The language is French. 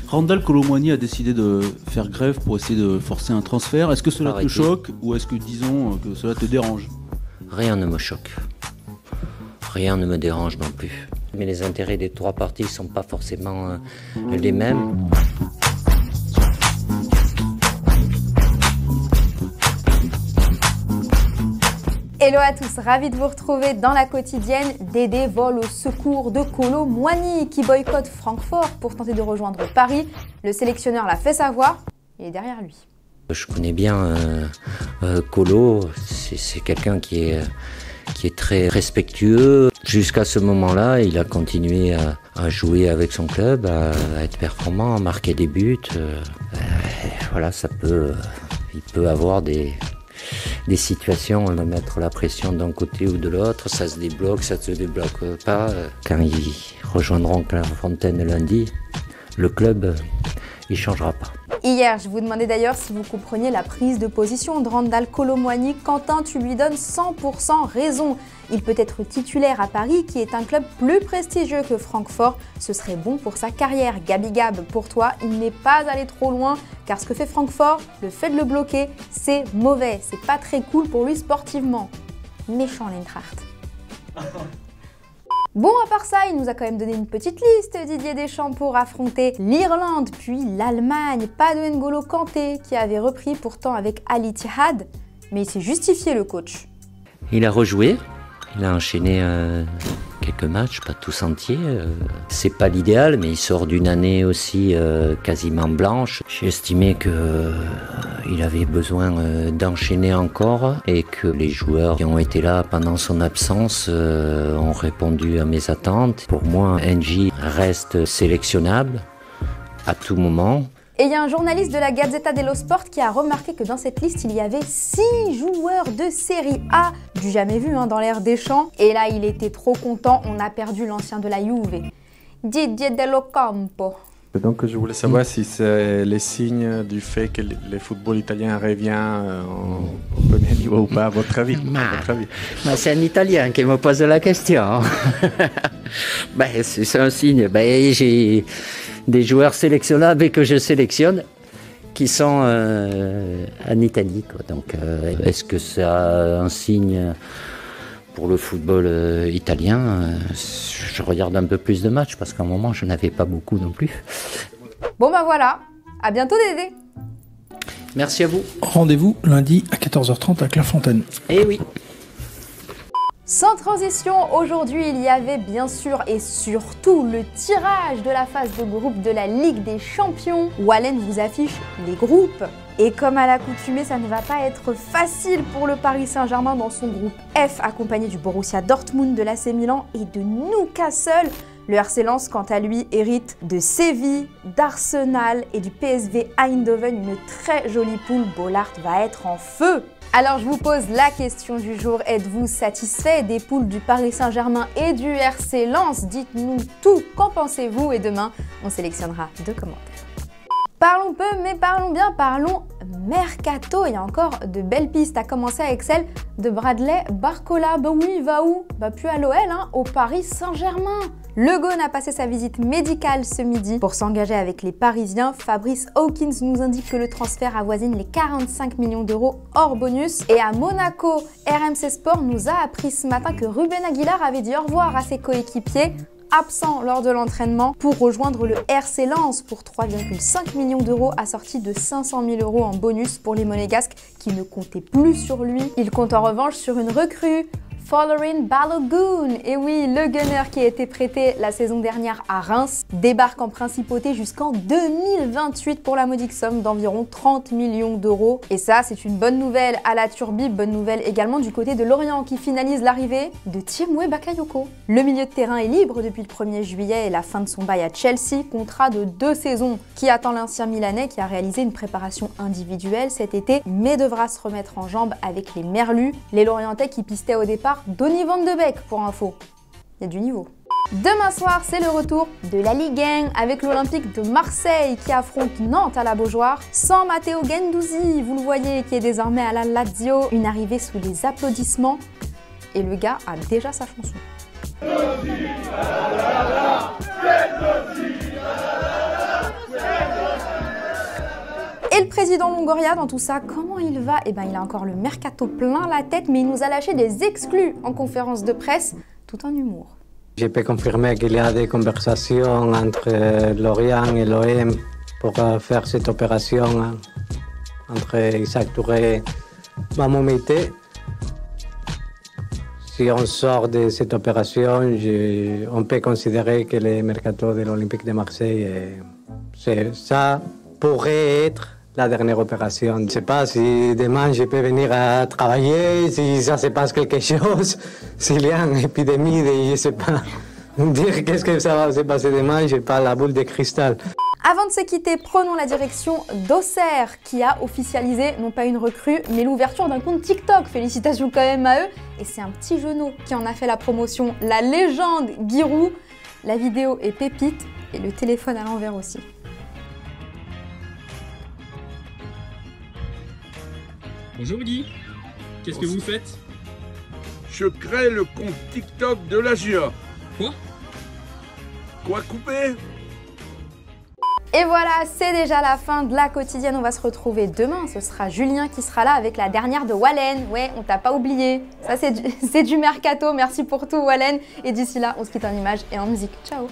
Randal Kolo Muani a décidé de faire grève pour essayer de forcer un transfert. Est-ce que cela te choque ou est-ce que, disons, que cela te dérange? Rien ne me choque. Rien ne me dérange non plus. Mais les intérêts des trois parties ne sont pas forcément les mêmes. Hello à tous, ravi de vous retrouver dans la quotidienne. Dédé vole au secours de Kolo Muani qui boycotte Francfort pour tenter de rejoindre Paris. Le sélectionneur l'a fait savoir, il est derrière lui. Je connais bien Kolo, c'est quelqu'un qui est très respectueux. Jusqu'à ce moment-là, il a continué à jouer avec son club, à être performant, à marquer des buts. Voilà, il peut avoir des situations, on va mettre la pression d'un côté ou de l'autre, ça se débloque, ça ne se débloque pas. Quand ils rejoindront Clairefontaine lundi, le club, il ne changera pas. Hier, je vous demandais d'ailleurs si vous compreniez la prise de position de Randal Kolo Muani. Quentin, tu lui donnes 100% raison. Il peut être titulaire à Paris, qui est un club plus prestigieux que Francfort. Ce serait bon pour sa carrière. Gabi Gab, pour toi, il n'est pas allé trop loin, car ce que fait Francfort, le fait de le bloquer, c'est mauvais. C'est pas très cool pour lui sportivement. Méchant l'Eintracht. Bon, à part ça, il nous a quand même donné une petite liste, Didier Deschamps, pour affronter l'Irlande, puis l'Allemagne. Pas de N'Golo Kanté, qui avait repris pourtant avec Al Ittihad, mais il s'est justifié, le coach. Il a rejoué, il a enchaîné quelques matchs, pas tous entiers. C'est pas l'idéal, mais il sort d'une année aussi quasiment blanche. J'ai estimé qu'il avait besoin d'enchaîner encore et que les joueurs qui ont été là pendant son absence ont répondu à mes attentes. Pour moi, NJ reste sélectionnable à tout moment. Et il y a un journaliste de la Gazzetta dello Sport qui a remarqué que dans cette liste, il y avait 6 joueurs de Série A, du jamais vu dans l'ère Deschamps. Et là, il était trop content, on a perdu l'ancien de la Juve, Didier Dello Campo. Donc je voulais savoir si c'est les signes du fait que le football italien revient au premier niveau ou pas, à votre avis, C'est un Italien qui me pose la question. C'est un signe. J'ai des joueurs sélectionnables et que je sélectionne qui sont en Italie. Donc, est-ce que c'est un signe pour le football italien? Je regarde un peu plus de matchs parce qu'à un moment, je n'avais pas beaucoup non plus. Bon voilà, à bientôt Dédé. Merci à vous. Rendez-vous lundi à 14h30 à Clairefontaine. Eh oui. Sans transition, aujourd'hui il y avait bien sûr et surtout le tirage de la phase de groupe de la Ligue des Champions. Wallen vous affiche les groupes. Et comme à l'accoutumée, ça ne va pas être facile pour le Paris Saint-Germain dans son groupe F, accompagné du Borussia Dortmund, de l'AC Milan et de Newcastle. Le RC Lens, quant à lui, hérite de Séville, d'Arsenal et du PSV Eindhoven, une très jolie poule. Bollaert va être en feu. Alors je vous pose la question du jour, êtes-vous satisfait des poules du Paris Saint-Germain et du RC Lens? Dites-nous tout, qu'en pensez-vous? Et demain, on sélectionnera 2 commentaires. Parlons peu, mais parlons bien, parlons mercato. Il y a encore de belles pistes, à commencer avec celle de Bradley Barcola. Oui, il va où? Plus à l'OL, au Paris Saint-Germain. Le Gaune a passé sa visite médicale ce midi pour s'engager avec les Parisiens. Fabrice Hawkins nous indique que le transfert avoisine les 45 millions d'euros hors bonus. Et à Monaco, RMC Sport nous a appris ce matin que Ruben Aguilar avait dit au revoir à ses coéquipiers absent lors de l'entraînement pour rejoindre le RC Lens pour 3,5 millions d'euros assortis de 500 000 euros en bonus pour les Monégasques qui ne comptaient plus sur lui. Il compte en revanche sur une recrue, Folarin Balogun. Et oui, le gunner qui a été prêté la saison dernière à Reims débarque en principauté jusqu'en 2028 pour la modique somme d'environ 30 millions d'euros. Et ça, c'est une bonne nouvelle à la Turbie, bonne nouvelle également du côté de Lorient qui finalise l'arrivée de Tiemoué Bakayoko. Le milieu de terrain est libre depuis le 1er juillet et la fin de son bail à Chelsea, contrat de 2 saisons qui attend l'ancien Milanais qui a réalisé une préparation individuelle cet été mais devra se remettre en jambes avec les Merlus, les Lorientais qui pistaient au départ Donny Van de Beek pour info. Il y a du niveau. Demain soir, c'est le retour de la Ligue 1 avec l'Olympique de Marseille qui affronte Nantes à la Beaujoire sans Matteo Guendouzi, vous le voyez, qui est désormais à la Lazio. Une arrivée sous les applaudissements et le gars a déjà sa chanson. Et le président Longoria, dans tout ça, comment il va? Eh ben, il a encore le mercato plein la tête, mais il nous a lâché des exclus en conférence de presse, tout en humour. Je peux confirmer qu'il y a des conversations entre Lorient et l'OM pour faire cette opération entre Isaac Touré et Maman Meïté. Si on sort de cette opération, on peut considérer que le mercato de l'Olympique de Marseille, ça pourrait être la dernière opération. Je ne sais pas si demain je peux venir à travailler, si ça se passe quelque chose, s'il y a une épidémie, je ne sais pas. Dire qu'est-ce que ça va se passer demain, je n'ai pas la boule de cristal. Avant de se quitter, prenons la direction d'Auxerre qui a officialisé non pas une recrue, mais l'ouverture d'un compte TikTok. Félicitations quand même à eux. Et c'est un petit genou qui en a fait la promotion, la légende Giroud. La vidéo est pépite et le téléphone à l'envers aussi. Bonjour Guy, qu'est-ce que vous faites? Je crée le compte TikTok de la GIA. Quoi? Quoi couper? Et voilà, c'est déjà la fin de la quotidienne. On va se retrouver demain. Ce sera Julien qui sera là avec la dernière de Wallen. Ouais, on t'a pas oublié. Ça, c'est du mercato. Merci pour tout, Wallen. Et d'ici là, on se quitte en images et en musique. Ciao!